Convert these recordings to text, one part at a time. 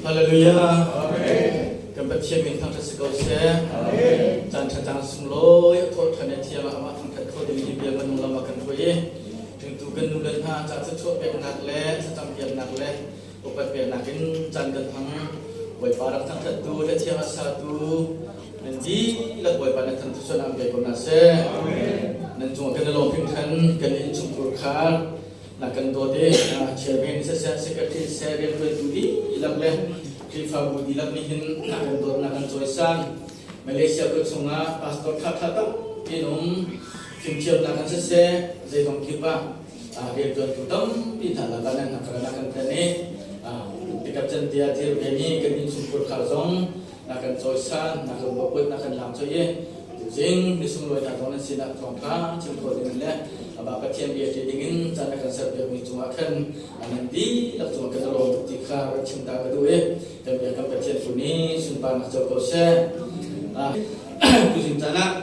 ฮาเลลูยากันเป็นเชียงมินทางทัศกาเสจันทร์จันทร์สุโลยโทษทันเทียมาทางทัศโคดีมีเบียมันนุลามากันด้วยถึงตัวกันนุลันหาจากสุดช่วยเป็นนักเล่จำเพียนนักเล่อุปเป็นนักกินจันกันทั้งไว้ปารักทางทัศตัวและเทียมาสาตูนั่นดีและไว้ปารักทางทุกส่วนอันเบียคนน่าเสนั่นจงกันลงพิมพ์ทันกันอินชุมกุรคานักกันตัวเดเชื่อเป็นเสียสกัดที่เสียเรียนรู้ดีลับเล่ที่ฟาบูดีลับนี้เห็นนักกันตัวนักกันจอยสันมาเลเซียก็ส่งมาพาสปอร์ตขัดตั้งที่น้องพิมพ์เชื่อนักกันเสียใจต้องคิดว่าเรียนตัวตุ่มที่ฐานละกันนักกันแต่นี้ที่กับจันทีที่เราเห็นนี้กันอินชุมกุรคาส่งนักกันจอยสันนักกันบวชนักกันลำจอยจริงมีสมุนไพรตรงนั้นสินะตรงข้าจึงคนนี้แหละบางประเทศเบียดดิ่งจันทร์กันเสพมีจุมาขันอันนั้นดีแล้วจุมากันตลอดที่ข้าเราชิมตากันด้วยแต่เบียดกับประเทศคนนี้สุนทรนักจบก็เช่ผู้สินจันทร์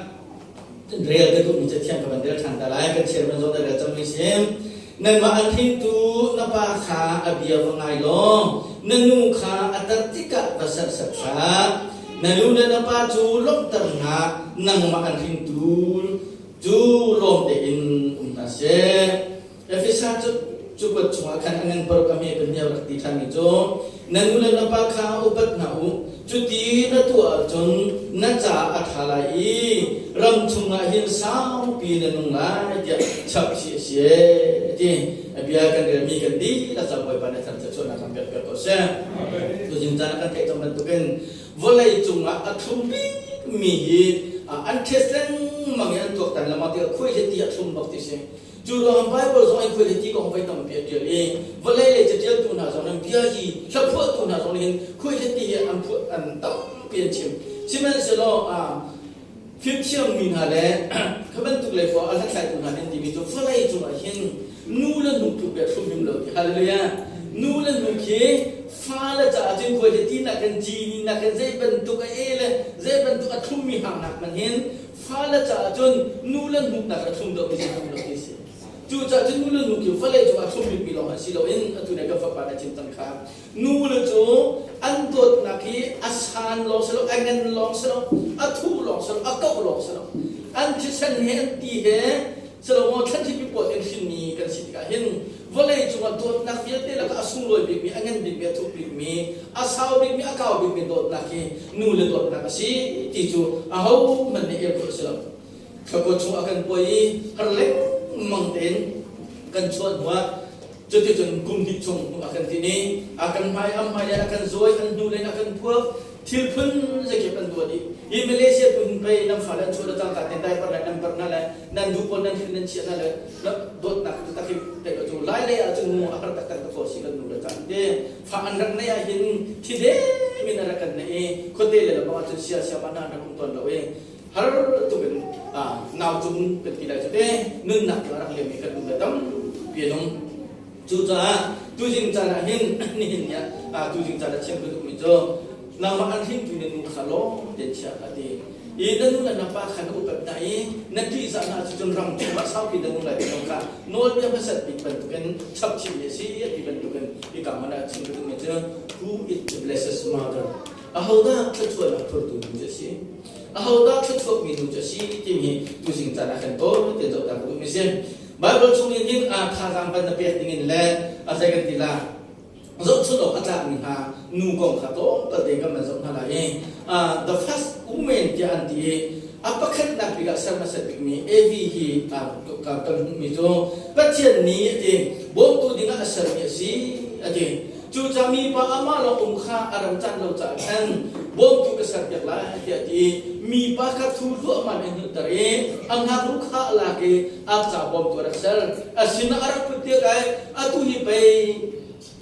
เรียลก็มีจะเทียมกับบันเดอร์ทางตลาดกันเชื่อมันโดนแต่จำไม่เสียนั่นว่าอันที่ตูนับปะขาอเบียว่าไงล้อนั่นนูขาอัตติกะภาษาสักขานั่นลูนั่นป้าจูลบตั้งหานั่งมาอันทิ้งจูลบเดินนั่นเสียเอฟซีจูบจุมาขันอันนั้นประกาศเป็นยาวรักที่ทางนี้จูนั่นลูนั่นป้าข้าอุบัติหนาจุดที่นั่นตัวจนนั่นจะอัฐาลัยรำชุงอาหินสาวปีนั่นนุ่งลายจะชับเสียที่เบียกันเดินมีกันดีแล้วจะไปปนทันจะชวนนักการเมืองก็เสียตัวจริงจังกันแค่จำเป็นตัวกันwalai cuma atum mihi antesen mangi antuk tan lama dia khoi jeti atum bakti se juro ham bible zong khoi jeti ko hoi tam pia dia le walai le jetel tu na zong bia hi thapho tu na zong hin khoi jeti he am phu an tam pia chim simen se lo phim chiam min ha le khaban tu le fo ala khai tu na nen di mi to walai cuma hin nu le nu tu be thum bim lo hallelujah nu le nu keฟ้าละจะจึงควรจะที่นักกันจีนนักกันเจ็บเป็นตุกเอเลยเจ็บเป็นตุกทุ่มมีหางหนักมันเห็นฟ้าละจะจนนู่นเล่นหุบนักทุ่มดอกไม่ใช่ทุ่มดอกที่สิจู่จะจึงนู่นเล่นหุบอยู่ฟ้าเลยจู่ทุ่มมีลองหันสิเราเห็นตัวนี้ก็ฝักปานจินตังขานู่นเลยจู่อันตัวนักที่อาสานลองสลบอันเงินลองสลบอัทุ่มลองสลบอักเก้าลองสลบอันที่ฉันเห็นตีเห็นสลบว่าฉันที่มีปวดเอ็นชินมีกันสิกาเห็นวันเลยจุดตัวนักเรียนเนี่ยแล้วก็อาสุนลอยบิ๊กมีอันเงินบิ๊กมีทุกบิ๊กมีอาสาวบิ๊กมีอาเก้าบิ๊กมีโดดนักที่นู่นเลยโดดนักสิที่จู่อาหูมันเนี่ยเกิดสลับเขาก็ช่วยกันป่วยฮาร์เล็กมังเต็นกันชวนหัวจนกุมที่ชงอากันที่นี่อากันไปอัมไปอากันซวยกันดูเลยอากันพวกที่พึ่งจะเก็บกันตัวดีอินโดนีเซียพึ่งไปน้ำฝาแล้วช่วยต่างๆได้ปะนั่นปะนั่นแหละนั่นดูคนนั้นที่นั่นเชียนั่นแหละแล้วโดดนักตะกี้แต่ก็จู่ไล่เลยอาจจะงูอาการตะกันตะโกสิกันดูเลยกันเด้ฝาอันรักเนี่ยเห็นที่เด้มีนรักกันเนี่ยคนเดียวเลยบอกว่าจะเสียมันนั่นนักตัวเราเองฮาร์ตุเป็นนาวจุนเป็นกี่ได้จุดเด้นึ่งนักรักเลี้ยงมีกันดูเลยตั้งเปลี่ยนงจู่จ้าจู่จริงจ้าเห็นนี่เห็นเนี่ยจู่จริงจ้าเชื่อมกันดูมิโจนางมาอันทิ้งอยู่ในนุ่งขลุ่เด็ดเชียร์ดีอีนั่นนู่นนับปะขันอุปถัมภ์นั่นที่สานาจุนรังจุมาสาวกินนุ่งไหลเป็นองค์การโน้ตยังภาษาปิดบรรทุกันชับชีวิตสิปิดบรรทุกันอีกคำมันชิมกันดูมิโจ Who is the blessed mother อาหูด้าทุกส่วนละทุกตัวมิโจสิอาหูด้าทุกส่วนมิโจสิที่มีตุสิงจานาขันโตเดี๋ยวจะดูมิเซนบาบิลช่วงนี้ยิ่งข้าทางปัญญาเปียดิ่งและอาศัยกันทีละสุดอกอาจารย์ฮะนูกองขัดโตตัดเด็กกันมาสมทลายthe first woman ที่อันที่อัปคัดนักวิกัสมาสติมีAVHกับมิโจปัจจัยนี้ที่บ่ตัวดิ่งอาศัยมีสิที่จู่จะมีป้าอามาเราข้าอารมณ์จันเราจะเห็นบ่ตัวกษัตริย์อย่างไรที่มีป้าคัดทุลุมันเห็นตระเองอังหาลูกข้าลาเกอาจจะบ่ตัวรักษาสินาอารักพุทธิกายอาตุหิไป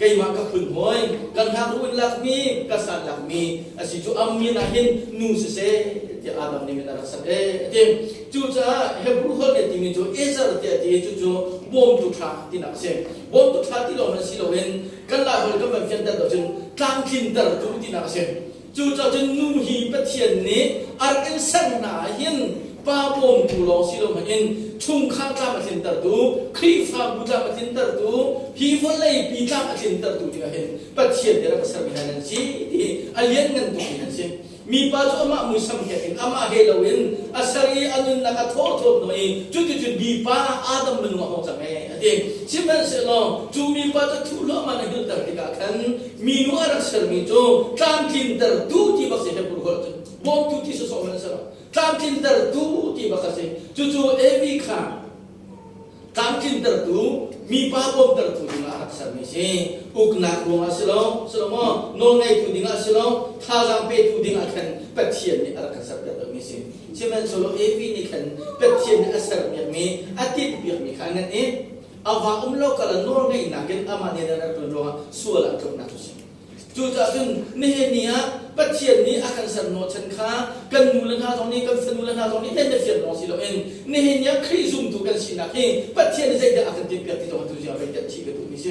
กายมากับพื้นหอยกันหารู้ลักมีกษัตริย์ลักมีอาศัยจู่อามีนาหินนูสเสที่อาดัมนี่มีตรักษาที่จู่จะเฮบรูฮอลเนี่ยที่มีจู่เอซาร์ที่จู่บ่มตุท่าที่นักเสบ่มตุท่าที่เรามันสิเราเห็นกันละฮอลก็มันเพียงแต่เราจึงตั้งขินตระตู้ที่นักเสจู่จะนูฮีปะเทียนนี้อาร์เอสันนาหิน ป้าปมตูลองสิลมันเองชุ่มข้างจ้ามาเซ็นเตอร์ตูครีฟาบูจ้ามาเซ็นเตอร์ตูพีฟอลเลยปีจ้ามาเซ็นเตอร์ตูที่เห็นปัจเจียนเดรักษาบินนันซีที่อาเลียนเงินตุกินันซีมีป้าจ้ามามุสลิมแก่อามาเฮลวินอาศัยอันนั้นนักโทษหน่อยจุดมีป้าอาดัมมันว่าของจะแม่เด็กชิมันเสลจูมีป้าจะทุลมันหิลตร์ที่กันมีนัวรักษามีจูตามกินเตอร์ตูที่บักเสกบุรุษบอมตูที่สุดสองมันเสลตามกินเตอร์ตูที่บักเสกจู่เอวิคาตามกินเตอร์ตูมีป้าบอมเตอร์ตูที่มารักษาไม่ใช่อุกนักลงอาศัยสลมโนนในตูดิ่งอาศัยท่าจำเป็นตูดิ่งอาคันเป็ดเทียนนี่รักษาแบบไม่ใช่ใช่ไหมสโลเอวินี่คันเป็ดเทียนอาศัยแบบมีอาทิตย์แบบมีขันนั่นเองอาว่าโลกละโนนในนักเก็ตอามาเนี่ยนะตัวโลกส่วนละตรงนั้นทุกสิ่งจู่ๆจนเนี่ยเนี่ยปัจเจียนนี้อาการสั่นโนชันค้ากันนูเลนหาตรงนี้กันสนุเลนหาตรงนี้เล่นเสียงน้องสิเราเองเนี่ยเนี่ยคริซุมตุกันสินะเองปัจเจียนใจเดียอาการติดเปียกที่ตรงตุจาเป็นจัดชีวิตตุมิเช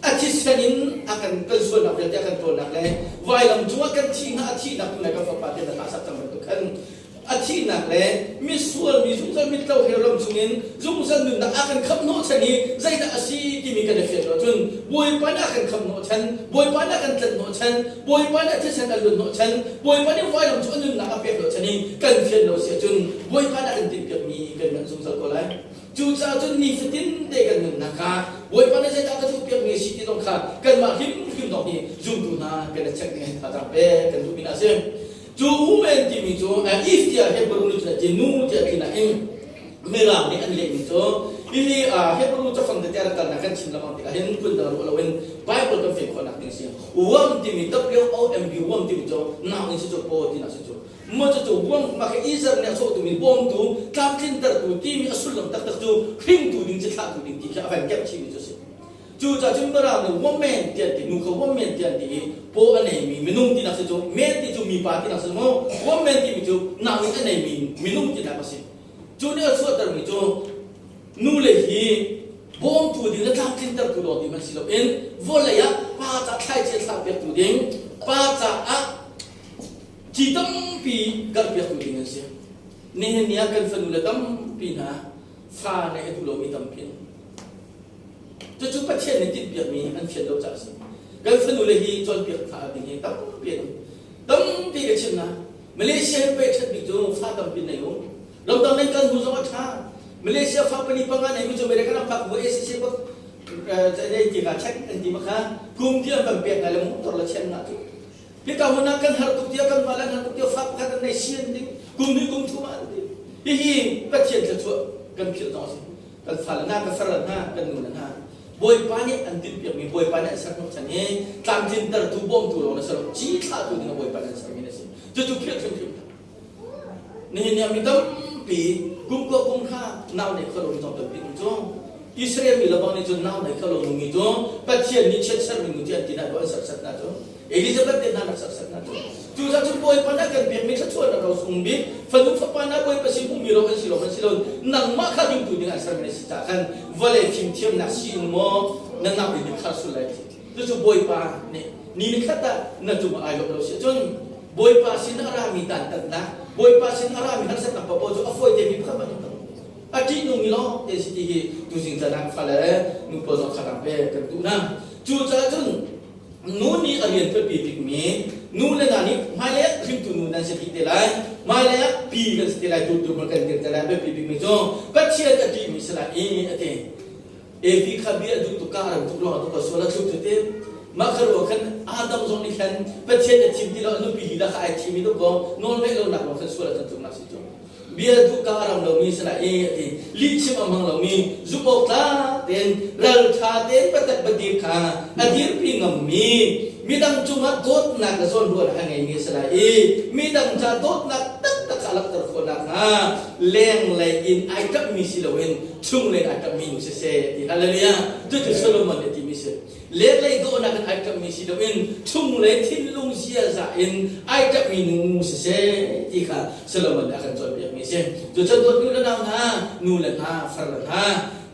อาทิตย์สันินอาการกันส่วนนักเรียนอาการตัวนักเลยวัยลำจัวกันที่หน้าที่นักตุนกันฝักปาเดียนอาสับตั้งเป็นตุกันอาทิตย์นักเลยมีส่วนมีจุดจะมีเต้าเฮลล์จุงินจุงสันนึงนักอาการขับโนชันนี้ใจนักอาชีที่มีกันเสียเราจนบวยปานอาการขับโนชันบวยปานอาการจัดโนชันบวยปานอาที่ฉันกันลุนโนชันบวยปานวัยลำจัวนึงนักอาเปียกโนชันนี้กันเสียเราเสียจนบวยปานอาการติดเปียกมีกันมันจุงสันก็เลยจู่ๆจนนี่ฟิตินเด็กกันนึงนะคะบวยปานใจนักอาที่เปียกมีสิทธิ์ตรงข้ากันมาหิมตรงนี้จุงดูนะกันเช็คเนี่ยท่าทางเป๊ะกันดูมีนาเสียจู่อุเมนที่มีจู่อีสที่เฮบรูนจะจีนูจะที่ไหนเมื่อเราเนี่ยอันเล็กมีจู่อีเฮบรูจะฟังแต่ละกันนักกันชิมละมันที่เห็นคุณตาเราเว้นไบเบิลกันเฟกคนนักหนึ่งเสียวันที่มี WOMB วันที่มีจู่น้ำนี่จู่โปที่น่าจู่มันจู่วันมาแค่อิสราเอลสู้ตัวมีบอมตู่ตามกินตระตู่ที่มีอสุลลัมตักจู่พิ้งตู่ดิ้งจะขาดตู่ดิ้งที่แค่แฟนแก็บชีวิตจู่เสียจู่จะจึงเมื่อเราเนี่ยวันเมนที่ที่นุเขาวันเมนที่โปอันไหนมีนุ่มที่น่าจู่เมนที่จู่มีปาที่น่าจู่วันเมนที่มีจู่น้ำอันไหนมีนุ่มที่น่าจู่จู่เนี่ยส่วนตรงนี้จู่นู่นเลยที่บอมตู่ดิ้งแล้วตามกินตระตู่ดิ้งมันสิเราเองวันเลยอะป้าจะใช้เจ้าสาวเปียกตู่ดิ้งป้าจะอะจีตั้มปีกับเปียกตู่ดิ้งนั่นสิเนี่ยกันฝันเลยตั้มปีนะฟ้าในตู่เรามีตั้มปีจู่ๆประเทศนี้ติดเปียกมีอันเขียนเราจัดสิกันฝันเลยที่จนเปียกฟ้าดิ้งตั้มปีกันชิมนะมาเลเซียไปชัดบิจูฟ้าตั้มปีไหนอยู่เราตั้งในการหูสวัสดิ์มาเลเซียฟ้าเป็นปังงานไหนมิจูไม่ได้กันพักวัวเอสซีบักจะได้จีการเช็คอันที่มาค่ะกุมเดียวกันเปียกอะไรมุ่งตัวละเช่นนั้นพี่กาวนากันหาตุกเดียวกันมาแล้วหาตุกเดียวฟ้ากันในเชียนดิ้งกุมนี้กุมทุ่มอันดิ้งฮีประเทศจะช่วยกันเขียนต่อสิกันฟ้าหน้ากันฟ้าหน้ากันนู่นหน้าบอยปานี่อันที่เปียกมีบอยปานี่สักหน่อยฉันเองตามจินตระตูบอมตัวเราเนี่ยสรุปจีข้าตัวนี้บอยปานี่สักนิดสิจู่ๆเพี้ยนนี่มีตั้มปีกุมก็กุมข้าน้ำในขลุ่นจอมตัวปีจ้องอิสราเอลมีระบาดในจุดน้ำในขลุ่นมีจ้องปัจจัยนี้เช็ดสารมีมุจที่น่าดูสักๆน่าจ้องเอลิซาเบธเดินหน้าสักๆน่าจ้องจู่ๆบอยปานี่กันเปียกมีชัดชวนเราส่งบีฟันดูฟ้าปานี่บอยไปสิบุมีเราเป็นสิเรานั่งมาข้าดิ้งตัวนี้อันสารมีสิตากันวันเล่ทีมเทียมนักสินโมนั่งนับเป็นข้าสุดเลยจู่ๆบอยปานี่ข้าตานั่งจู่มาไอ้เราเสียจนบอยปาสินารามีตันตันนะบอยปาสินารามีทั้งสัตว์นับปะปะจู่อฟอยเดมีพระมันตั้งอาทิตย์นุ่มิโลเอสิที่ดูสิ่งต่างๆฟ้าเลยนุ่มปนขนาดเป๊ะกันดูนะจู่จนนู่นนี่อะไรเป็นปีบิกมีนู่นเลยนะนี่มาเลยขึ้นตัวนู่นนั่นสิที่เดลัยมาเลยปีกันสิเดลัยตัวมันกันเดลัยเป็นปีบิกมีจ้องปัจเจกอาทิตย์มิสลาเอวิคาบีดูตุการตุกลอตุกสวลสุดเต็มมาคารวกันอาดัมจงนี่ขันปัจเจกทีมที่เราหนุ่มปีละขายทีมนี้ตัวก็นอนไม่ลงหนักเราขันสวลจนตุกนักสิจ้องเบียดูการเรามีสละลิชิมมังเรามีจุบตาเต็นรัลชาเต็นปฏิบัติข้าอดีตปีงมีดังจุมาโดดนักส่วนรวมอะไรมีสละมีดังจะโดดนักตักขลักตระคนนักเลี้ยงเลยอินไอกับมีสิลวินชุ่มเลยไอกับมีนุสเซที่ฮัลเลลูยาจุดสุลมันที่มีเสเลี้ยงเลยโดนักไอกับมีสิลวินชุ่มเลยที่ลุงเสียใจอินไอกับมีนุสเซที่ข้าสุลมันอาการจอยเบียมีเสจุดตัวนู้นแล้วนะนู่นแล้วนะฟาร์แล้วนะ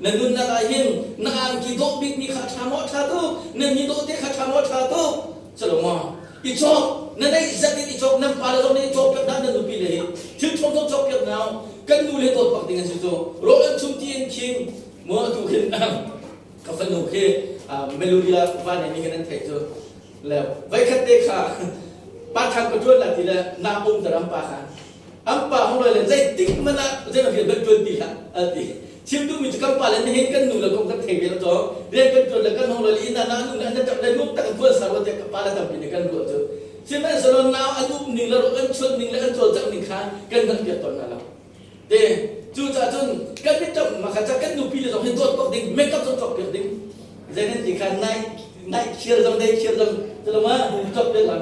นั่นนู่นนั่นอะไรหิมนั่งกิโดบิกมีข้าชามอชาตุนั่นมีโดเตข้าชามอชาตุสุลมันอีจอกนั่นไอ้จัดอีจอกนั่นพาราโดนี่จอกกับนั่นนู่นปีเลย ถึงทงทบยังเอากันดูเลยตัวปักติงกันสุดโรอันชุ่มที่คิงมัวตุขึ้นกับสนุกที่เมโลดี้ละฟ้าในนี้กันนั่นเถอะแล้วไว้คัดเด็กค่ะป้าทำกระตุ้นละทีละนาบุ้มแต่รำปาค่ะอัมปาของเราเลยใจติ๊กมันละใจเราเห็นเป็นตัวดีละดีชิมดูมีจุดกำปั้นแล้วเห็นกันดูแล้วก็กันเทไปแล้วจ้ะเรียนเป็นตัวแล้วกันของเราอินนานุ่งอันนั้นจับได้นุ่งตั้งเพื่อสารวัตรกับป้าแล้วทำเป็นกันรู้จ้ะใช่ไหมสรุปน้าอันนุ่มหนึ่งแล้วอันชนหนึ่งแล้วอันโจจังหนึ่งค่ะกันกันเกี่ยวตัวนั่นแหละเด้จู่จ้าจนกันไม่จบมาขัดกันดูพี่เลยต้องเห็นตัวปักดิ่งไม่กับตัวปักดิ่งใจนั้นจีกันนายเชื่อจังได้เชื่อจังจะรู้ว่าจบได้หลัง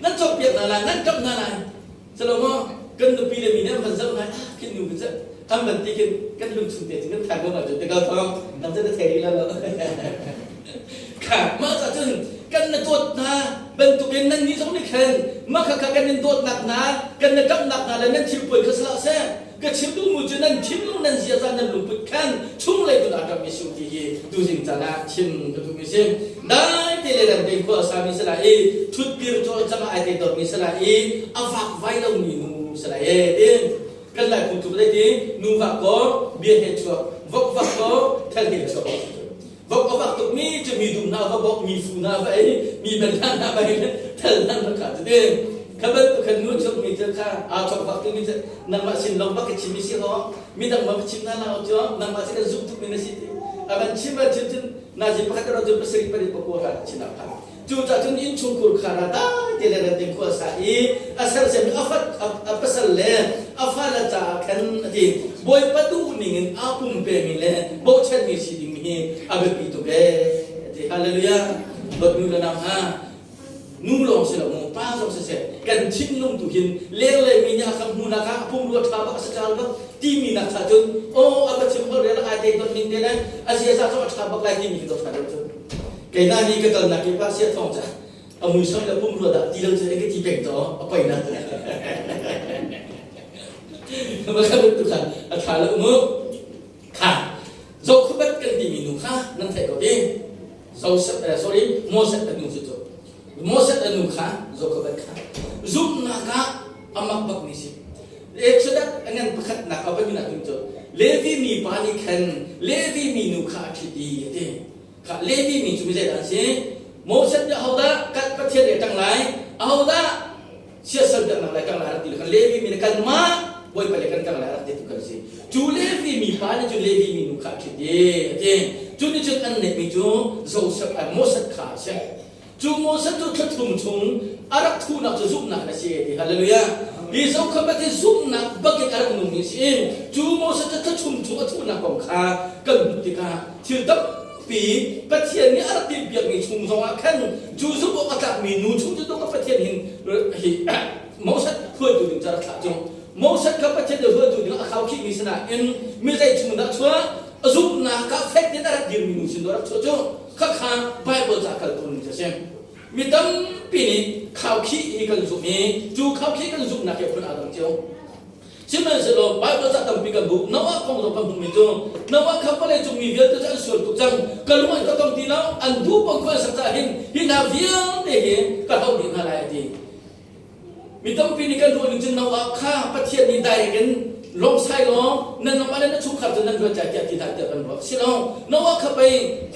นั่นจบเปียกนั่นแหละนั่นจบนั่นแหละจะรู้ว่ากันดูพี่เลยมีเนี่ยมันจะไหนคิดดูมันจะทำแบบที่กันลุกสุดเด็ดกันทางก็มาจุดแต่ก็ท้องนั่นจะได้เทแล้วค่ะมาจากจนกันในตัวนาเป็นตัวเป็นนั่นนี่สองนี่แข่งมาขัดกันในตัวหนักหนากันในกำหนักหนาแล้วนั่นชิบป่วยก็สละเส้ก็ชิบดูมือจนนั่นชิบลูกนั่นเสียใจนั่นลุกปิดขันชุ่มเลยตัวอาการมีสุขีดูสิ่งจานะชิมก็ถูกมีสิ่งได้ที่เรื่องเด็กผู้สามีสละชุดพิรโจจะมาไอเด็กตัวมีสละอาฟักไว้เรามีนูสละกันหลายคนถูกได้ที่นูฟักก็เบียร์เหตุชัววักฟักก็แทนเหตุชัวบอกว่าตุกนี้จะมีดุมนาบอกมีฟูนาไปมีเป็นท่านนาไปเท่านั้นละค่ะจะได้ขบวนขันนู้นชกมีเจ้าค่ะอาชกฟักตุมีเจ้านั่งมาชิมลงบักชิมมิสิฮอมีดังมาชิมนั่นเราจ้านั่งมาชิมซุปตุกมีนสิอาบันชิมมาชิมนาจิพักเราจะไปสริปริปโกราชินาค่ะจู่จ้าจนอินชุงคุรขาราได้ที่เรื่องเด็กขวาสายอาศัยเสมีอาปัสเล่อาฟ้าละจ่าขันที่บอยปัดูนิ่งอาปุ่มเปมิเล่บอชันมีสิดิมีอาเบปิตุเบที่ฮาเลลูยาบทนูลนามฮานูลองเสลมูป้าสงเสกันชิมลงตุหินเลี้ยงเลยมีนาคำหูนะคะพุ่มรัวท้าบักสจาร์ที่มีนักสัจจ์โอ้อาบัติชิมเขาเรียกอาเด็กตัวนี้เนี่ยอาเซียซาสวัสดิ์ท้าบักไล่ที่มีตัวสัจจ์แกน่านี่ก็ตอนนักเก็บภาษีทองจ้ะเอามือซ้อนแล้วพุ่มรัวดับที่เราจะได้ก็ที่แบ่งต่อเอาไปนั่นมันก็เป็นตัวกันอาถรรพ์ละมือค่ะโจคุบัดกันที่มีนุค่ะนั่นแท้ก็ดีโจsorry โมเสสนุจุดโมเสสนุค่ะโจคุบัดค่ะจุดนักอามักบักนิสิสุดท้ายงั้นพักนักเอาไปดูนักจุดเลวีมีปานิคันเลวีมีนุค่ะที่ดีเด้ค่ะเลวีมีจุดไม่ใช่ดังสิโมเสสจะเอาได้กัดประเทศเดียวทั้งหลายเอาได้เชื่อสัญญาทั้งหลายทั้งหลายที่เหลือเลวีมีกันมาบอยไปเลยกันทั้งหลายที่ถูกกันสิจูเลวีมีปานิจูเลวีมีนุค่ะที่ดีเด้จูนี่จุดอันนี้มีจูโจเซฟโมเสสขาใช่จูโมเสสจุดทุ่มทุ่งอารักทูนักจะซุปนักนะสิที่ฮาเลลูยาดิสโอคบัติซุปนักบักอารักนุ่มนี่สิจูโมเสสจะทุ่มทุ่งทุ่งนักของข้ากันที่ข้าที่ตับปีประเทศนี้อารักที่เบียกมีชุ่มสว่างขันจูซุปอากาศมีนูชุ่มจะต้องกับประเทศหินโมเสสเพื่อดูถึงจะรักษาจงโมเสสกับประเทศเดือดดูถึงเขาคิดมีสนะอินไม่ได้ชุ่มนักชัวซุปนักกับเฟกนี่อารักที่มีนูชุ่มรักชัวจงข้าข้าไบเบิลจากกันตัวนี้จะเช่นมีตั้งปีนี้ข่าวขี้อีกันสุมีจูข่าวขี้กันสุนักเก็บคนอาดัมเจ้าใช่ไหมสิโลไบเบิลจะตั้งปีกันบุกนว่าคงจะพังมีจูนว่าข้าพเจ้าจงมีเวียนจะส่วนตุจังกันรู้ว่าก็ต้องตีแล้วอันดูบางคนสักแต่หินาเวียนเด็กก็เขาดีอะไรดีมีตั้งปีนี้กันรู้จริงนว่าข้าประเทศนี้ได้กันลงใส่ล้อนั่นน้ำมันนั่นชุกขัดจนนั่นก็จะที่ได้เจอกันหรอกสิโลนว่าข้าไป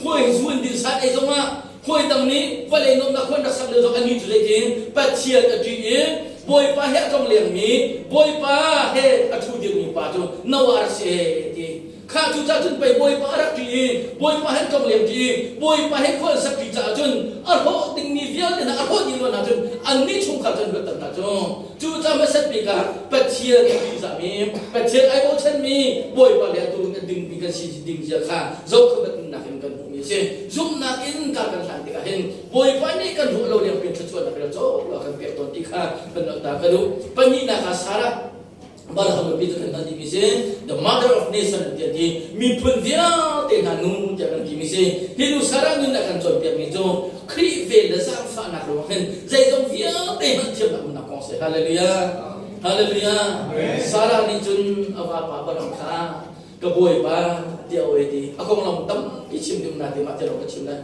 คุยส่วนดินสายไอ้ตรงว่าคุยตรงนี้ว่าเลยน้องนักคนนักสังเกตตรงนี้จุดเด่นปัจเจียนจุดเด่นบอยป้าเฮต้องเลี้ยงมีบอยป้าเฮอัฐุดิมีป้าจนนวาร์เสดีข้าจุดจ้าจนไปบอยป้ารักดีบอยป้าเฮต้องเลี้ยงดีบอยป้าเฮคนสักดีจ้าจนอาร์โหติงมีเวียนนะอาร์โหยินวันจนอันนี้ชุมขัดจนก็ตั้งจนจุดจ้าไม่สักปีกาปัจเจียนดีสามีปัจเจียนไอ้โบชันมีบอยป้าเลี้ยงตัวกันดึงปีกันสิดึงเจ้าข้าโจกบัดนักกันมีเช่ซุ่มนักอินการกันสันติกันเห็นบอยป้านี่กันรู้เราเลี้ยงเป็นชวนนักเรียนโจเรากันเก็บตัวที่ข้าเป็นนักตากระดูปนินักสาระบาลฮารุบิตุกันดีมิเซ the mother of nation ที่มีพื้นที่เต็มหนุนจากนั้นที่มิเซฮิรุสาระนี่นักการจนเปียกมิโจครีเวลสร้างฝันนักรู้เห็นใจตรงที่เต็มเทียบกับนักคอนเสิร์ตฮาเลลูยาฮาเลลูยาสาระนี่จนอวาปาบรังคากระบวยป้าเดียวเอดีaku mauตั้มพิชิมดูนาทีมาเจอเราพิชิมนะ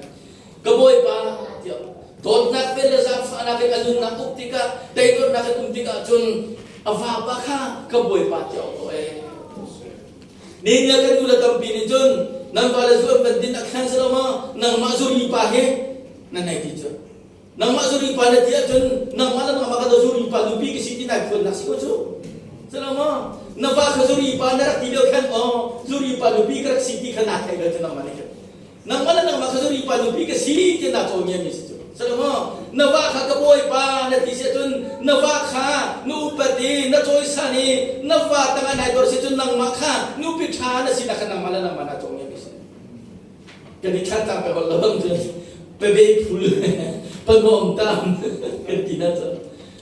กระบวยป้าเดียวโดนนักเป็นเรื่องฝันนักเป็นอารมณ์นักอุติกาแต่โดนนักอุติกาจน awa pa kha ka boy pa tyo ko ni nya kan tu la kampi ni jun nang bala zu bandin akhan salama nang mazuri pa he nan nai ti jun nang mazuri pa le dia jun nang mala nang maka zuri pa lu pi ki siti na khon na si ko chu salama na ba ka zuri pa na ti lo khan zuri pa lu pi ka siti khan na thai ga jun nang mala nang mala nang maka zuri pa lu pi ka siti na to nya mi si chu salama na ba kha ka boy pa na ti se jun na ba kha nu pati na choi sani na ba tanga nai dor si jun nang ma kha nu pi tha na si na khan nang mala nang mana to nya mi si kan ni khan ta pe hol long jun pe be phul pe ngom tam kan ti na cha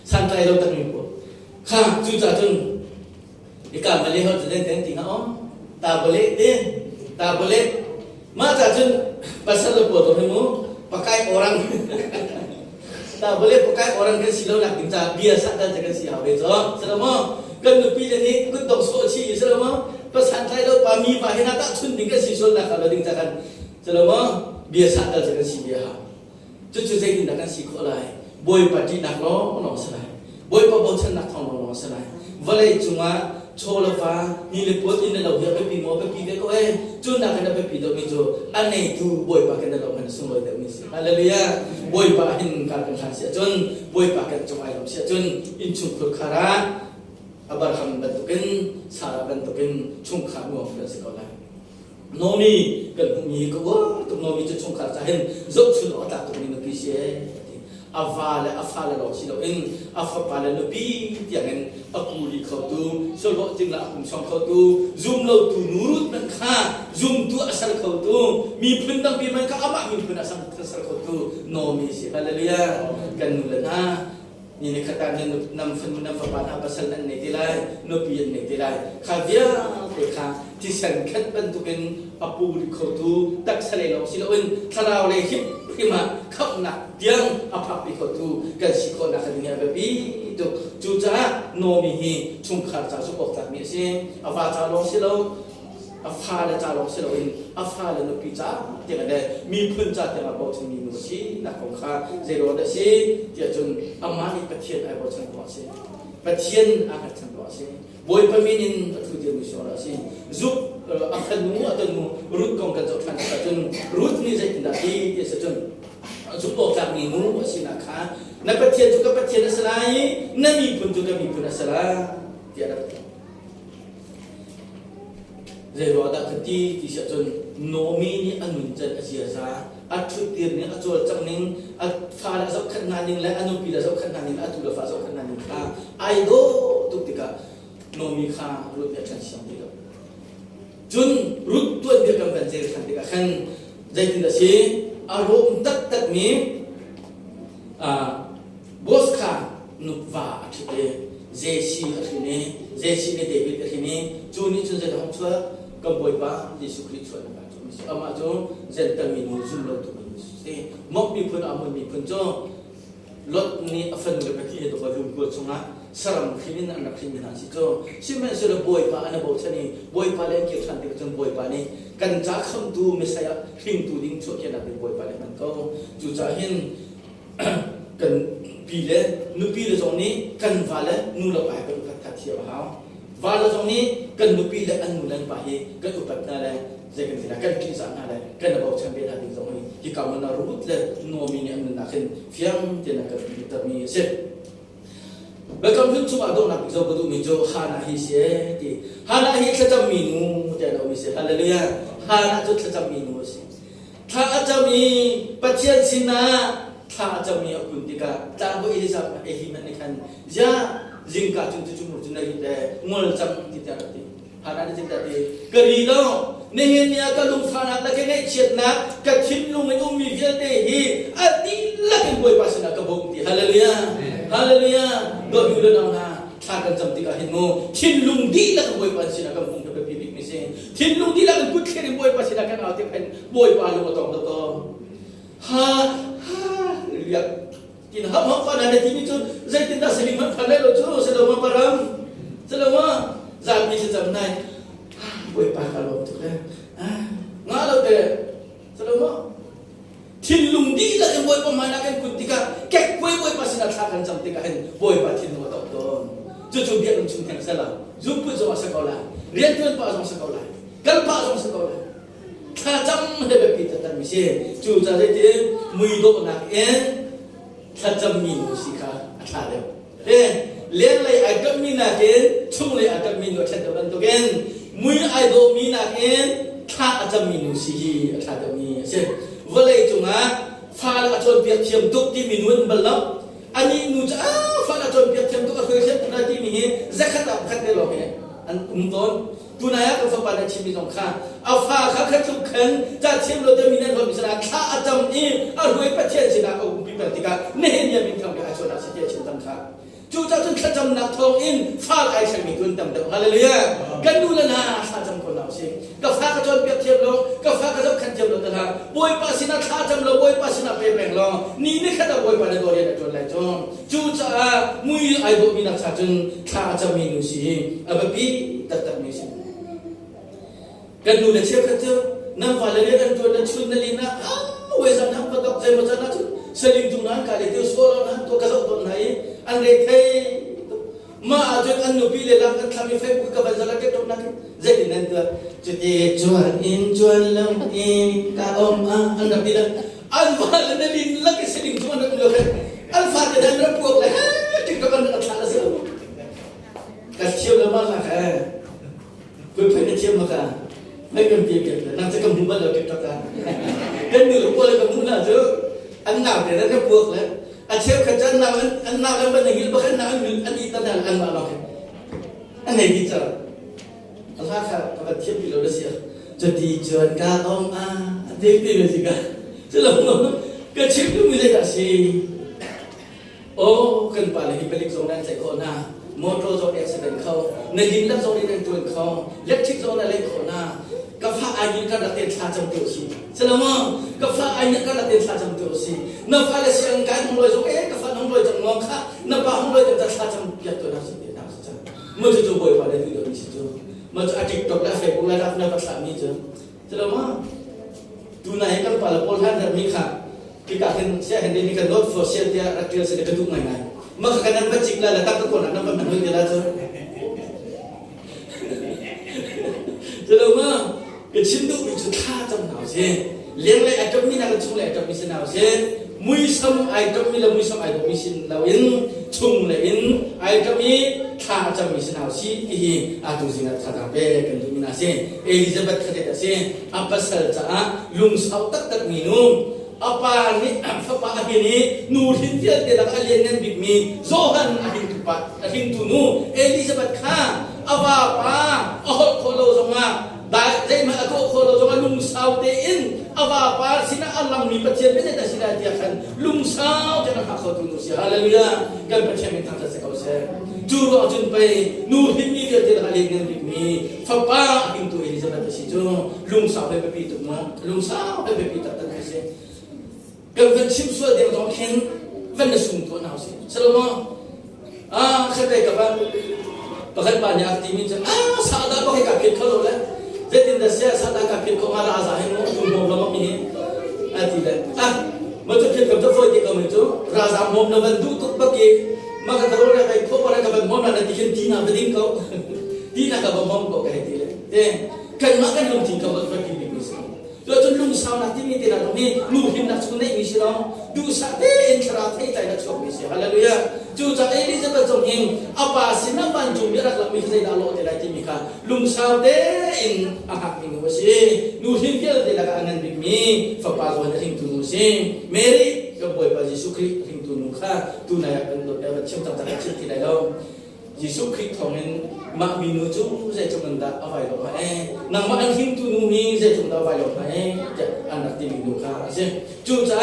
san tai lo ta ni ko kha chu cha jun ni ka ma le ho jun den ti nga ta boleh ma cha jun pasal lo po to mu pakai orang tak boleh pakai orang kan silo nak minta biasa dan jangan si hawe so selama kan lupi ni kun dong so chi selama pesan tai lo pami bahina tak chun ding kan sisol nak kalau ding jangan selama biasa dan jangan si biasa cucu saya tindakan si kolai boy pati nak lo selai boy pa bosan nak thong lo selai valai cuma chola fa ni le pot in la ya pe pi mo pe pi ke ko chu na ka na pe pi do mi jo anei tu boy pa ka na lo man sung lo de mi si hallelujah boy pa hin ka kan khan sia chun boy pa ka chong ai lo sia chun in chung khur khara abraham ban tu ken sara ban tu ken chung kha mo ka si ko la nomi kan mi ko wa tu nomi chu chung kha cha hin zo chu lo ta tu ni no pi sie afale lo si lo in afapale lo pi tiangen akuli kho tu so lo ting la kum song kho tu zoom lo tu nurut man kha zoom tu asal kho tu mi phun tang pi man ka ama mi phun asal kho tu no mi si hallelujah kan nulana ni ne khata ne nam phun nam fa pa na pasal nan ne tilai no pi ne tilai kha dia te kha ti san khat ban tu ken apuli kho tu tak sale lo si lo in tharau le hip ma khap na tiang aphap pi kho tu kan si kho na kha ni ba pi tu chu cha no mi hi chung kha cha su ok ta mi si afa cha lo si lo afa la cha lo si lo in afa la no pi cha te ga de mi phun cha te ma bo chung mi no si na kong kha zero da si ti chun ama ni pa thien ai bo chung bo si pa thien a ka chung bo si boy pa mi nin thu je mi so ra si zup akan nu atau rut kong kan jauh kan jun rut ni saya tidak di sejun zupo kami nu wasinaka na petian juga petian selai nami pun juga mi pun salah tiada zero ada keti di sejun nomi ni anun jan asiasa atu tir ni atu cang ning fala sok kan naning la anu pila sok kan naning atu la fa sok kan naning ka aido tu tika nomi kha rut ya kan siang dia jun rut tuan dia kan banjir kan dia kan jadi dah si arom tak mi bos kha nupwa athile jesi athine jesi ne david athine juni chun jada hom chua kam boy pa yesu christ chua na chu mi ama jo zental mi nu jun lo tu mi si mok mi phun amon mi phun jo lot ni afan le pa ki do ba rum ko chunga saram khinin anak khinin han si jo simen so boy pa ana bo chani boy pa le ki than ti chun boy pa ni kan cha kham tu mesaya khing tu ding chu ke na boy pa le man ko chu cha hin kan pi le nu pi le jong ni kan va le nu la pa ka ka tha thia ha va le jong ni kan nu pi le an nu lan pa hi kan u pat na le je kan tina kan ki sa na le kan ba cham be na ding jong ni ki ka man na rut le no mi ni an na khin fiam te na ka pi ta mi se Bakam pun cuma dong nak bisa betul mejo hana hisye di hana hi tetap minu tiada misi haleluya hana tu tetap minu si tha ajami patian sina tha ajami akun tika tabu ilisa ehiman ikan ja jingka cun cun dari de ngol jam tiada ti hana di tiada ti kerilo nehnya kalung hana lagi naik cetna kacin lu umi dia hi adila kan boy pasina kabung ti haleluya haleluya do biulan na thakan jamti ka hinmo thinlung di la boy pa sina kam pung ka pipik mi se thinlung di la kan put khere boy pa sina kan ate pen boy pa lu tong to ha lihat tin ha ma pa na ti ni chu zai tin da seli man phale lo chu se lo ma param se lo ma za mi se jam nai boy pa ka lo tu le nga lo te se lo ma thinlung di la kan boy pa mana kan kutika kek boy pa sina thakan jam ti ka hen boy pa thin lo to จู่ๆเบียร์ลงชุ่มแข็งเสร็จแล้วยุบปุ๊บจะมาสกอลาเรียนตัวป้าจะมาสกอลากันป้าจะมาสกอลาข้าจำได้แบบปีตัดตันมิเช่จู่จะได้เจอมือโดนนักเอ็นข้าจำมีนุสิค่ะท่าเดียวเลี้ยงเลยอาจจะมีนักเอ็นชุ่มเลยอาจจะมีนุเช่นเดียวกันตัวเองมือไอ้โดมีนักเอ็นข้าอาจจะมีนุสิท่าเดียวมีเช่นวันเลยจุงอ่ะฟ้าละจนเปียกเทียมตุกที่มีนุ่นบัลลังอันนี้นูจะฟ้าละจนเปียกเทียมตุกก็คือเช่นนาที่มีจะขัดดับขัดได้หรอกเนี่ยอันต้นตัวนายก็ฟ้าปานชิมิตองข้าเอาฟ้าข้าขัดทุกขันจะเชื่อมเราจะมีแน่นอนมิสนาข้าอาจจะมีเอารวยประเทศสินะเอาพิบัติกาเนี่ยยังมีคำเดียวอาชนะสิเดียชิมตังข้าจู่จะถึงขัดจำนักทองอินฟ้าไอเชมีตุนต่ำต่ำฮาเลลูยากันดูแล้วนะข้าจำคนเราสิกับฟ้าก็จนเปียกเทียมลงกับฟ้าก็จนขัดเทียมลงแต่ละบวยปัสนาข้าจำเราบวยปัสนาเปลี่ยนแปลงลงนี่ไม่ขัดบวยปัสนาตัวเรียนตัวอะไรจงจู่จะมุยไอโบมีนักชาจนข้าจะมีนุสิเอาไปปีตัดมีสิกันดูเลยเชื่อกันเถอะน้ำฟ้าเลยกันตัวนั้นชุดนั่นลีนะเวสน้ำประดับใจมาจากนั้นสลิงตุนันการเดียวสโลนะตัวกระสับตัวไหนอันเรทมาจนอันนุบิเลลังกันทำให้เฟซบุ๊กกับบันซาลาเกตตรงนั้นเจ็ดนั่นตัวจุดเอจวนอินจวนลำอินกาอมอันนั้นดีนะอันฟ้าเลยนั่นลีลังกันสลิงตุนันนั่นเลยอันฟ้าจะได้รับพวกเลยที่กับมันอัตลาซึกันเชี่ยวเลยมาละค่ะเพื่อนเชี่ยวมาค่ะไม่เป็นเพียงแค่นั่งจะกำมือบ้านเราเก็บตะการกันมือพวกเรากำมือน่าจะอันหนาวแต่นั้นก็พวกแล้วอันเชี่ยวขจันหนาวอันหนาวแล้วมันอย่างนี้บ้านหนาวอันนี้ตั้งแต่อันมาเราอันไหนดีจ้ะอันละค่ะกับเชี่ยวที่เราได้เสียจะดีจวนกาอมเด็กดีเลยสิกันจะลองก็เชี่ยวก็ไม่ได้กันสิโอ้ขึ้นไปเลยไปเล็กส่งนั่นใส่คนหน้ามอเตอร์โซนเอ็กซ์เดนเขาในดินลักโซนในตัวเขาเล็กชิดโซนอะไรคนหน้ากับฟ้าอายุกันละเต็มชาจำตัวสิสลามกับฟ้าอายุกันละเต็มชาจำตัวสินับฟ้าเลยเสียงการของเราส่งกับฟ้าของเราจะงอข้านับฟ้าของเราจะชาจำยัดตัวนักสิเดียนักสิจ้าเมื่อจู่ๆบ่อยไปเลยที่เราดิจิทัลเมื่ออาทิตย์ตกแล้วเฟซบุ๊กแล้วรับนับภาษามีจ้าสลามดูไหนกันปาละโพลท่านจะมีค่ะที่การเห็นเสียเห็นดีมีการโน้ตโฟเชียลที่รักเกียรติเสด็จทุกง่ายๆmaka kanan bacik lah letak tu nak nampak mana dia lah tu. Selama kecil tu itu kacau nak sih. Liang le item ni nak cung le item ni senau sih. Muisam item ni lah muisam item ni senauin cung le in item ni kacau ni senau sih. Ini atu sinat kata be kan tu mina sih. Elizabeth kata sih apa sahaja lungsau tak minum. Apa ni apa ini nurin dia tidak alien yang bigmi Zohan ahin tupat ahin tunu Elizabeth Khan apa kalau sama dah saya aku kalau sama lungsau tein apa sina alam ni percaya benda dah sina dia kan lungsau jangan hakau tunu si haleluya kan percaya minta saya kau saya juru ajun pai nurin ni dia tidak alien yang bigmi apa ahin tu Elizabeth si jo lungsau bebi tu lungsau bebi tak tak sihกันชิมส่วนเดียวต้องเห็นวันนี้สุ่มตัวหนาวสิสรุปว่าเข้าใจกับว่าประกันปัญญาที่มีจะสาดาก็ให้กับเพียรเขาเลยเจตินเดชสาดากับเพียรเขามาลาซาให้มุจุ่มมแล้วมีอะไรเมื่อจะเพียรกับเจ้าฟ้าที่เขาไม่จู่ราซามมแล้วมันดูทุกปักกี้มากันตลอดเลยเขาบอกอะไรกับมันมนั่นที่เห็นทีน่าไปดิ้งเขาทีน่ากับมก็แค่ทีเลยกันมากันลงทิ้งเขาแบบปักกี้ไม่มีสิ่งแล้วจนลุงสาวนักที่มีแต่ละตรงนี้ลูกหิมนักสุนัขมีสิเราดูสัตว์เอ็นทราเทใจนักชกมีสิฮาเลลูยาจู่จะเอลิซาเบธจงหิงอาบาสินับวันจุ่มยารักลับมีใครดาวโลแต่ละที่มีค่ะลุงสาวเอ็นอาหักมีงูสิลูกหิมเกี่ยวแต่ละกันนั้นบิ๊กมีฝักปากวันหิมตุนุสิเมรี่ก็บ่อยไปยิสุคริสต์หิมตุนุค่ะตุนายเป็นตัวเอเวอร์เชื่อมต่างๆเชื่อที่ไหนเรายิสุคริสต์ทองนั้นมามีนูจูเจจมันดาเอาไว้หรอกเอนางมาอันหิมตุนุมีเจจมันดาเอาไว้หรอกจะอันนักที่มีนูค่ะใช่จู่จะ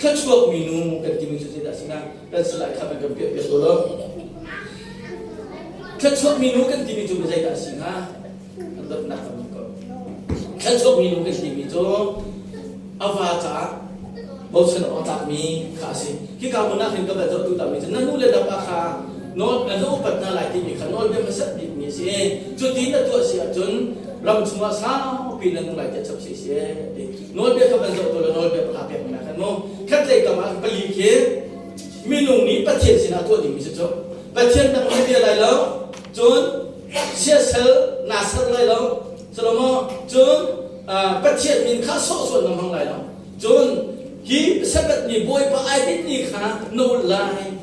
ข้าชอบมีนูกันที่มีจุดที่ได้สินะกันสลายข้ามันก็เปลี่ยนตัวเราข้าชอบมีนูกันที่มีจุดที่ได้สินะอันดับหนักมันก็ข้าชอบมีนูกันที่มีจุดอวตารบทสนอตักมีข้าสิที่การมันนักเห็นกับแบบจุดต่างมีนั่นนู่นเลยดับอาคาโน้ตอันนู้นปัตนาหลายที่มีขนมเป็นมันสัตว์ดิบมีสิจุดที่นั่นตัวเสียจนรำชัวสาวปีนั้นหลายจะชับเสียโน้ตเบี้ยกับมันตัวโน้ตเบี้ยประหลาดแบบนั้นโน้ตแค่ใจกับมันไปลีเกมีนุ่งนี้ประเทศสินะตัวนี้มีสิจ๊อบ ประเทศต่างประเทศอะไรแล้วจนเสียเซลนาเซลอะไรแล้วสโลโมจนประเทศมินข้าโซ่ส่วนน้ำพังไรแล้วจนฮีสักนี่บอยปะไอตินี่ข้าโนไล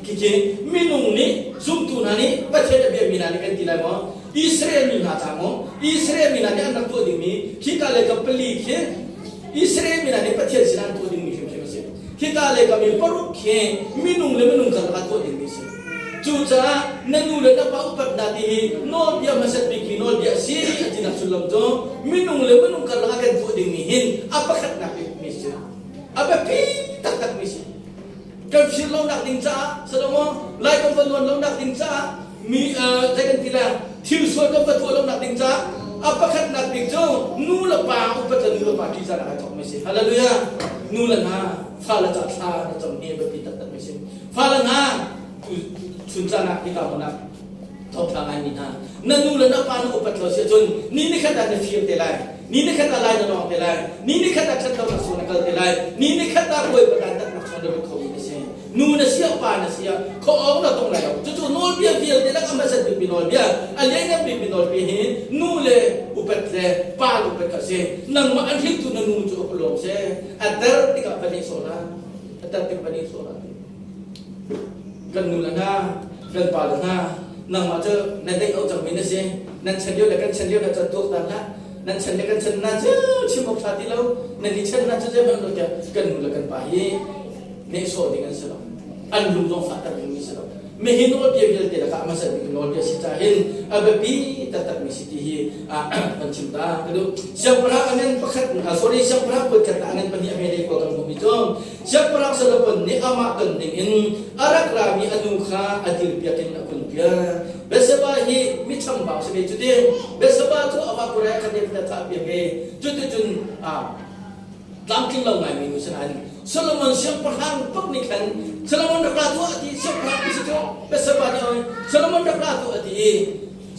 กิเกมินุงนี่ซุ่มตุนานี่ประเทศเบียมินานี่กันทีไรมั้งอิสราเอลมินาจามงอิสราเอลมินานี่อันนั้นตัวดิ่งมีคิดอะไรกับปลีกอิสราเอลมินานี่ประเทศสินันตัวดิ่งมีใช่ไหมสิคิดอะไรกับมีปรุกมินุงเลยมินุงกันละตัวดิ่งมีสิจูจ้านั่นนู่นเลยนะป้าอุปนัดที่โนเดียมาเสด็จกินโนเดียซีรีส์ที่นักสุลมโจมินุงเลยมินุงกันละกันตัวดิ่งมีหินapa kat nakมีสิapa pi takมีสิกันฟิลลงนักดิ่งจ้าสโลโมไล่กันฟันวันลงนักดิ่งจ้ามีใจกันทีละทิวส่วนกันฟันตัวลงนักดิ่งจ้าapa kat nakดิ่งโจนู่นละป้าอุปนัดนู่นละป้าที่จะnakจบมีสิฮาเลลูยานู่นละนะฟ้าละจัดฟ้าละจำเนียบปีตัดมีสิฟ้าละนะชุนจานะที่เราหนักทบทางอันนี้นะนั่นนู่นแล้วนับปานอุปถัมภ์เสียจนนี่นี่แค่แต่ในฟิล์มเตลัยนี่นี่แค่แต่ลายนองเตลัยนี่นี่แค่แต่ชัดเราหนักส่วนนักเตลัยนี่นี่แค่แต่ป่วยประการตัดหนักส่วนเดิมเขาไม่ใช่นู่นเสียปานเสียเขาเอาเราตรงไหนเอาจู่ๆโน่นเบี้ยเบี้ยเตลัยก็มาเสด็จปีนอลเบี้ยอะไรเงี้ยปีนอลเบี้ยเห็นนู่นเลยอุปถัมภ์ปานอุปถัมภ์เสียนั่งมาอันที่ตัวนั่นนู่นจู่ก็ลงเสียอัตตาติกับปนิโซนาอัตตาติกับปนิโซนากันนู่นแล้วนะกันป่าแล้วนะนั่งมาเจอนั่นได้เอาจากมินเสียนั่นฉันเดียวแล้วกันฉันเดียวแล้วจะตัวตามละนั่นฉันเดียวกันฉันน่าจะชิมออกชาติแล้วนั่นที่ฉันน่าจะเจอมันรู้จักกันนู่นแล้วกันป่ายี่ในโซดีกันสิเราอันรู้ตรงฝันแต่ไม่มีสิเราไม่เห็นโน้ตเดียวเดียวแต่ละข้ามาสั่งมีโน้ตเดียวสิจ้าเห็นอาเบบีแต่ตัดมีสิที่มันชิมตาก็ดูเสียงพระอันนั้นประคัดsorryเสียงพระเปิดกระต่างนั้นเป็นอเมริกากันบุมิจงเสียงพระสารพันนี่อามากันดิ่งอินอารักรามีอนุขาอดิลเปียกินนักคุณเปียเบสบาฮีมิชมบ่าวสมัยจุดเดียเบสบาตัวอวากุระกันเดียร์ตาเปียกจุดจุดตามกินเราไงมีมุสลิมโซโลมอนเสียงพระหังปักนี่กันโซโลมอนรักลาตัวอดีเสียงพระพิสิทธิ์เบสบาเนี่ยโซโลมอนรักลาตัวอดี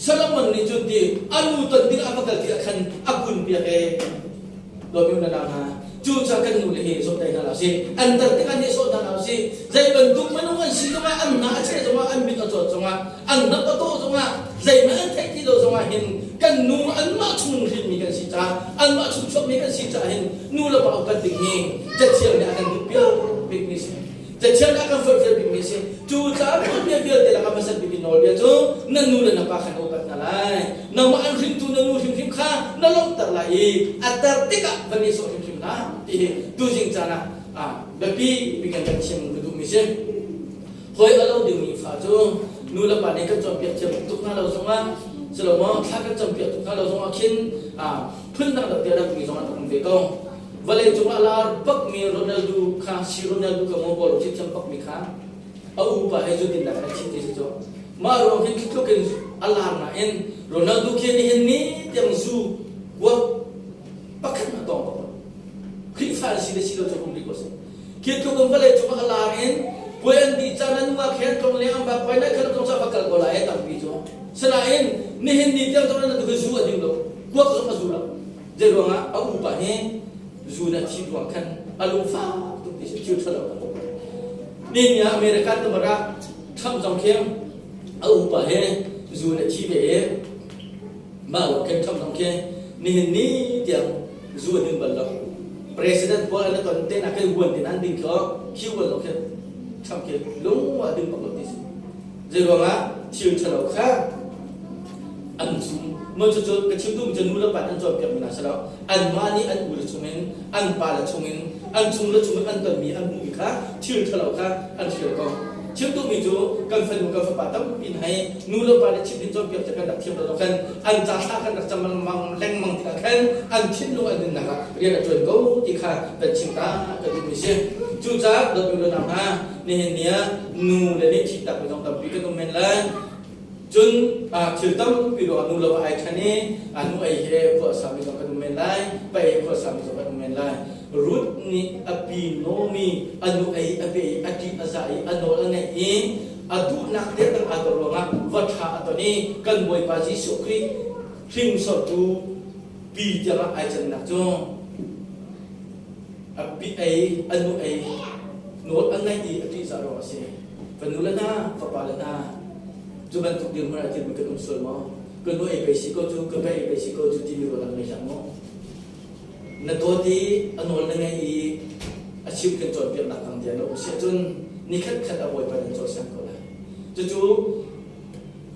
โซโลมอนนี่จุดที่อนุตันที่อาบักที่ขันอากุนเปียกเราไม่รู้นะนะจู่ๆกันนู่นเลยสมได้นะเราสิอันตัดที่กันนี่สมได้เราสิใจบรรทุกมันว่าสิ่งที่ว่าอันน่าเชื่อจังว่าอันบิดเอาจดจังว่าอันนับประตูจังว่าใจมันอันเทคที่เราจังว่าเห็นกันนู่นอันมาชุ่มหินมีกันสิจ้าอันมาชุ่มชอบมีกันสิจ้าเห็นนู่นเราเอากันดิ่งนี่จะเชื่อเนี่ยกันดุเปียวบิ๊กมิสจะเชื่อเนี่ยกันเฟิร์สบิ๊กมิสจู่ๆคนเบียเบียเดี๋ยวเรามาสั่งบิ๊กนอลเบียจู่นั่นนู่นเลยนะป้าขันโอปัตนาไลนั่นมาอันหิมตุนั่นนู่นหิมข้านั่นลงตะไลอัตตาติกะวันนี้ส่งหิมนะที่ดูจริงจังนะแบบพี่มีการจัดเชียงดูมิสคอยเอาเราดูมีฟ้าจู่นู่นเราป่านนี้ก็จำเปียกเชียงทุกท่านเราส่งว่าสโลมอนถ้าก็จำเปียกทุกท่านเราส่งว่าคินพื้นตั้งแต่เดียวเรามีส่งมาตรงเวกวันเลยจุงอาลาปักมีโรนัลโดข้าซีโรนัลโดกับโมบอลที่จำปักมีข้าเอาอุปให้จุดดินได้ชิดที่จู่มาโรงเห็นคิดตัวกันอาลาร์นะเอ็นโรนัลโดเขียนเห็นนี้เตรียมสู้ว่าปักขันมาต่อคลิปฟ้าสิเลสิโลจะคงดีกว่าสิคิดตัวกันวันเลยจุงอาลาร์เอ็นเพื่อนดีจานันว่าเขียนตรงเลี้ยงแบบไปนั่นคือตรงจะปักกันก็ไล่ตั้งปีจู่สลายเอ็นนี่เห็นดีเตรียมตรงนั้นตัวสู้จริงหรอกว่าก็ต้องสู้แล้วเดี๋ยวว่าเอาอุปให้จูนัดที่ดวงขันอารมณ์ฟ้าตุกติดชิวทะเลาะกันนี่เนี่ยอเมริกันตัวมาระทำจงเข้มเอาอุปให้จูนัดที่เบ๋มาหลอกเข้มทำจงเข้มนี่นี่เดียวจูนัดบัลลังก์ประธานบอลนั่นตอนเต้นนักเตะวันที่นั่นดิ้งเขาคิวบัลลังก์เข้มทำเข้มลงว่าดิ้งบัลลังก์ที่สุดเดี๋ยวว่าชิวทะเลาะกันอันซูมันจะกระชิบตุ้มจะนู่นละปัดอันจอบเก็บมันนะสแล้วอันมานี่อันอุลชุมินอันปาละชุมินอันชุมละชุมินอันตันมีอันมุยค่ะชื่อทะเลาะค่ะอันเชื่อก็ชิบตุ้มมีจูกันฟันมุกันฟันปาตั้มปินให้นู่นละปัดชิบดินจอบเก็บจะกันดับเทียมเรากันอันจ่าท่ากันดับจำมันมังแรงมังติดกันอันชิบนู่นอันนึงนะครับเรียนจนก็ที่ค่ะเป็นชิมตาก็ดีไม่ใช่จูจ้าเราดูเรื่องนะนี่เห็นเนี่ยนู่นเลยนี่ชิดตักไปตรงตับปีก็ต้องเมนเลยจนถือตั้มปีดอนุลวะไอชนี้อนุไอเฮพวกสามีสองคนเมนไลไปพวกสามีสองคนเมนไลรุดนี่อภิโนมีอนุไออภิอธิอาศัยอนุอันนี้อดุนักเด็กตั้งอัตโนมัติวัฏฏะตัวนี้กันบวยปาจิสุครีพิมสตูปีเจริญไอจันนักจงอภิไออนุไอโนอันนี้อธิสารวะเสพนุลนาฟปาลนา Cuman untuk dia merajai berkenum sulma. Kenu epesiko tu, kebe epesiko tu tibi orang mejamu. Natodi anol dengan i achieve control biar nak kang dia no. Siapun nikat kat aboy pada control sangkola. Cucu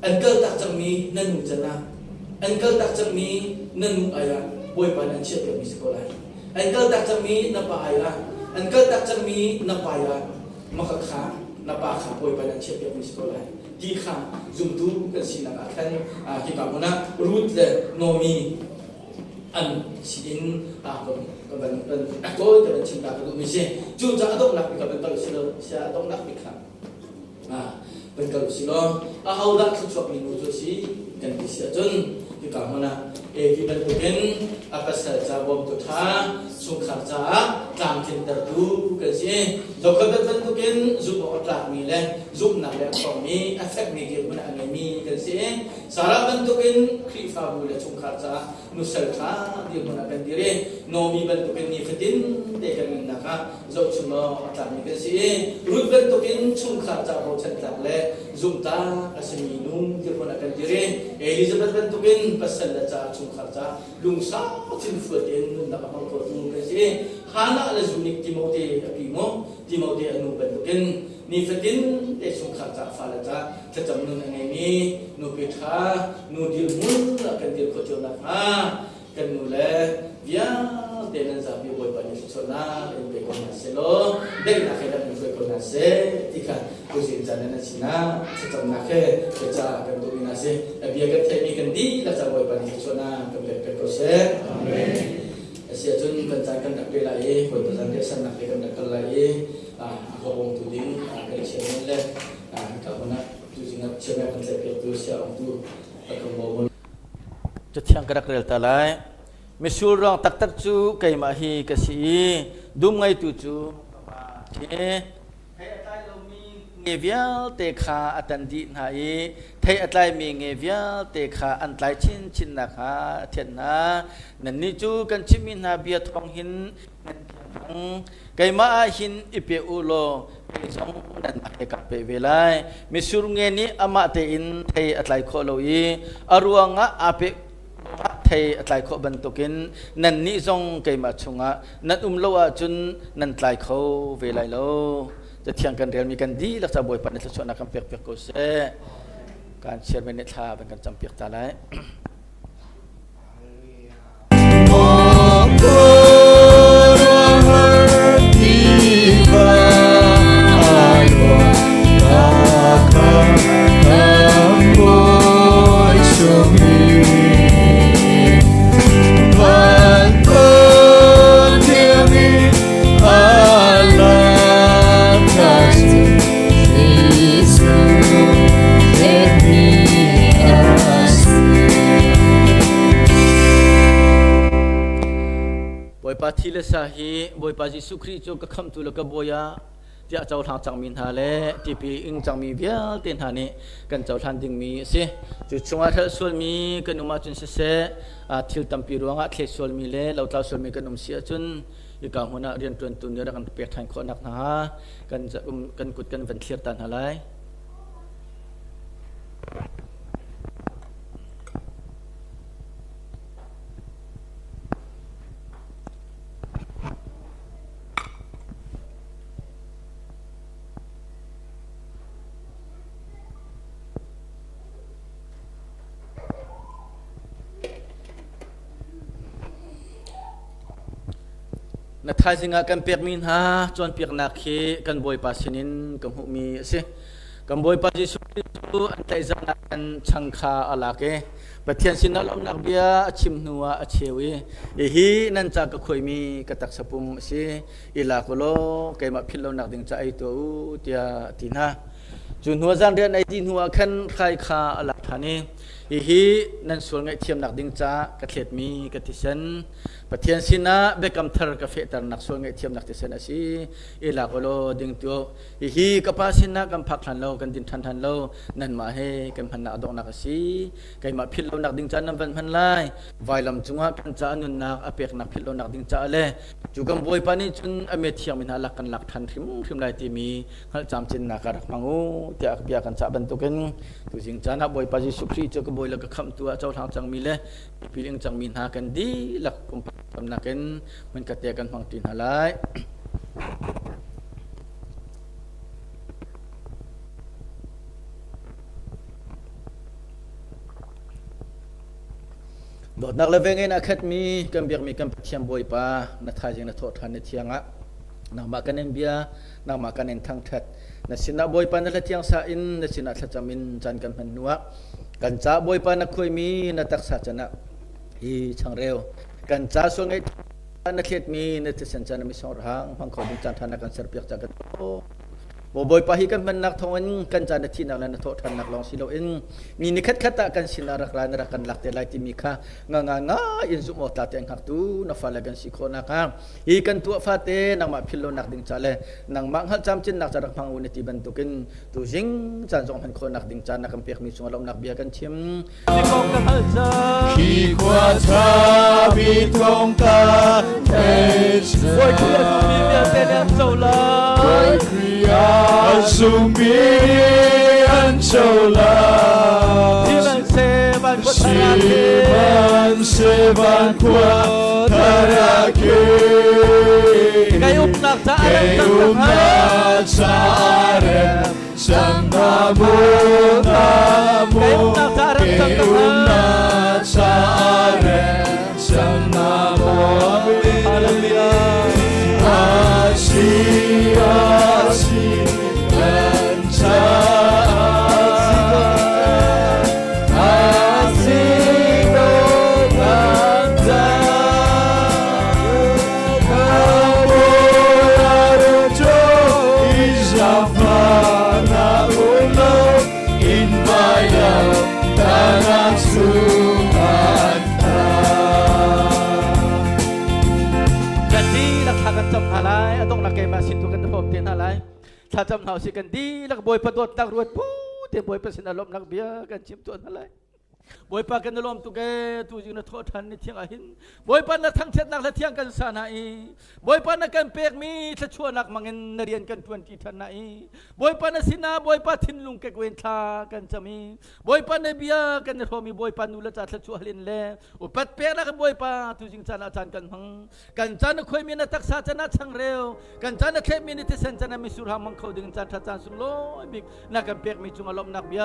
angkel tak cermi nanu jana. Angkel tak cermi nanu ayah boy pada siap yang sekolah. Angkel tak cermi napa ayah. Angkel tak cermi napa ayah. Maka kah napa kah boy pada siap yang sekolah. Di kah zoom tu kan sinak akan kita mana root le nomi an sin kaban atau kaban cinta tu mesti juga adok nak kaban kalau silo sia adok nak bikam kalau silo hau dak sesuatu minu tu si kan sia jun kita mana kita mungkin apa saja bom tu tha sukar ja kam cinta tu kan si dokter mungkin zup otak mi le zup nak le komi efek mi dia mana mi kan si Sarah bentukin krifa boleh sukar ja nusal tha dia mana kan diri nomi bentukin ni fitin dekan naka zup cuma otak mi kan si rut bentukin sukar ja bom cinta le zup ta aseminu dia mana kan diri Elizabeth bentukin pasal ja sukar ja lungsa cinfutin nak apa kau tu kan si hana le zunik Timothy Timothy anu bentukin ni fitin sukar ja fala ja tetap nun angeni nu pitha nu dilmun akan dil kocona kan mule dia dengan zabi boy banyak sona be kona selo dei nak ada nu kona se tika kusin jalan sina tetap nak kerja kan tu binase biar kat teknik kan di la boy banyak sona kan be kose amen Asia jun pencakan nak pelai boy pencakan san nak kan nak pelai aku bong tuding kan channel le kalau nak Jangan cakap konsep itu siapa tu akan bawa. Jatiang kerak rel talai, mesul orang tak tak cu kay mahi kasi dum ngai tu cu. Hai atai lomi ngevial teka atandi nai, hai atai mi ngevial teka antai chin nakha tiana, nani cu kan cimin nabiat panghin kay maahin ipe ulo isong dan akape velai misurunge ni amatein thai atlai kholoi aruanga ape thai atlai kho bantukin nan ni zong kay machunga nan umlowa chun nan tlai kho velai lo jathiang kan rel mi kan di laksa boy pan sa chona kan pek ko se kan share minute tha ban kan champek talai Pati le sahi boy paji sukri jo ka kham tu le ka boya tia chaw thang changmin ha le tipi ing changmi bia ten ha ni kan chaw than ding mi se chu chunga thal sol mi kan uma chun se thil tampi ruanga khle sol mi le lo tlaw sol mi kan sia chun i ka huna rian tun tun ne kan pe thain kho nak na kan kut kan van thlir tan halai na thai singa kan pek min ha chon pek na khi kan boy pasinin kam hu mi se kan boy pa ji su an tai zana kan changkha ala ke pathian sinal om nak bia chim nuwa a chewi e hi nan cha ka khoi mi ka tak sapum se ila kolo kai ma phil lo nak ding cha ai to tia tina chu nuwa zan rian ai tin huwa khan khai kha ala ทานีฮีนั่นส่วนไงเทียมนักดิ้งจ้ากระเทียดมีกระติเซนปะเทียนสินะเบกัมทาร์กาเฟตร์นักส่วนไงเทียมนักติเซนอาศีอีลาโกโลดิ้งตัวฮีกับภาสินะกันพักทันโลกันดินทันโลนั่นมาให้กันพันนักดอกนักสีกันมาพิลโลนักดิ้งจ้านั่นพันไล่ไวลำจุงกันจ้านุนนักอเปกนักพิลโลนักดิ้งจ้าเลยจุกันบอยปานี่จุนอเมเทียมินหลักกันหลักทันทิมไลตีมีฮัลจำจินนักการมังอูเตียกเบียกันจ้าบรรทุกันตุจิงจ้านักบอยปาจิสุครีจุกบอยแล้วก็คำตัวเจ้าทางจังมีเลยพิลิงจังมินหากันดีหลักกุมทำนักกันมันกระเตียกันฟังตินหาไลดอดนักเลเวงเองนักขัดมีกันเบียกมีกันเทียมบอยปานักทายยังนักโทษทันในเทียงะนักมากันเอ็นเบียนักมากันเอ็นทั้งทัดนักสินาบอยปานักเทียงสาอินนักสินาทัดจามินจันกันพันนัวกันจ้าบอยปานักคุยมีนักตักษาจนะอีช่างเร็วกันจ้าส่วนไอ้นักเขียนมีนักเทศน์จันมิสองร่างพังเขาดิจันทานักการเสพยาจักรโอบอยปาฮิกันเป็นนักทวันกันจันที่นักและนักโทษทันนักลองสิโลอินมีนิคัดขัดกันสินารักลายนักกันหลักเตลัยที่มีค่างาอินซุโมตาเตียงหักตูนักฟ้าและกันสิโคนักฮะอีกันตัวฟ้าเตนักมาพิลโลนักดิ่งจันเลยนักมังหัดจำจินนักจารักพังอุนิติบันตุกินตุจิงจันทรงพันคนนักดิ่งจันนักกำเปียกมีส่วนลมนักเบียกันชิมขีกว่าชาบิทงตาเทสโอยเคลียร์มีเบียเตเนโซลาโอยเคลียร์สุมีอันโซลาที่มันเซบันควาทาราเกกายุบนักซาเรมสังฆามุนาโมกายุบนักซาเรมสังฆามุฮาเลลูยาอาชีกันชาถ้าจำเอาสิกันดีแล้วบอยประดดตักรวดปูเดี๋ยวบอยประสิทธิ์อารมณ์นักเบียกันชิมตัวนั่นเลยบอยปากันอารมณ์ตุกตุจินโทษทันในเที่ยงอาหินบอยปานักทั้งเช็ดนักและเที่ยงกันสานาอีบอยปานักกันเปียกมีถ้าชั่วนักมังเงินเรียนกัน20ทันนาอีบอยปานักสินาบอยปาทินลุงเกกเวนทากันจะมีบอยปาเนเบียกันโรมีบอยปานุลจัดถ้าชั่วลินเล่อุปัตเปียกนักบอยปาตุจิงจานาจานกันหังกันจานคุยมีนักตักษาจานาช่างเร็วกันจานเคมีนิติเซนจานามิสุรามังเขาดึงจานทัดจานสุโลบิกนักกันเปียกมีจุงอารมณ์นักเบีย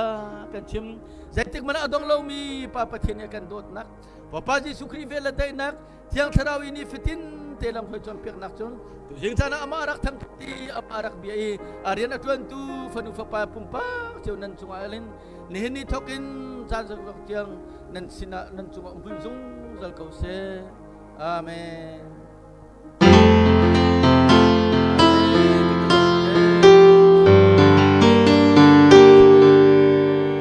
กันชิมเสร็จจากมันอดองเรามีปาปะเทียนกันโดดนักพอปาจิสุครีเวลได้นักเที่ยงทราวินีฟิตินเตลัมหอยจอมเปียกนักจนตุจิงจานาอามารักทั้งที่อารักเบียอารีนักทุนตูฟันุฟปาปุ่มปาเจ้านันจุงอาลินนี่นี่ทกินจานสักเที่ยงนันสินะนันจุงบุญซุงจัลเขาเสอาเมน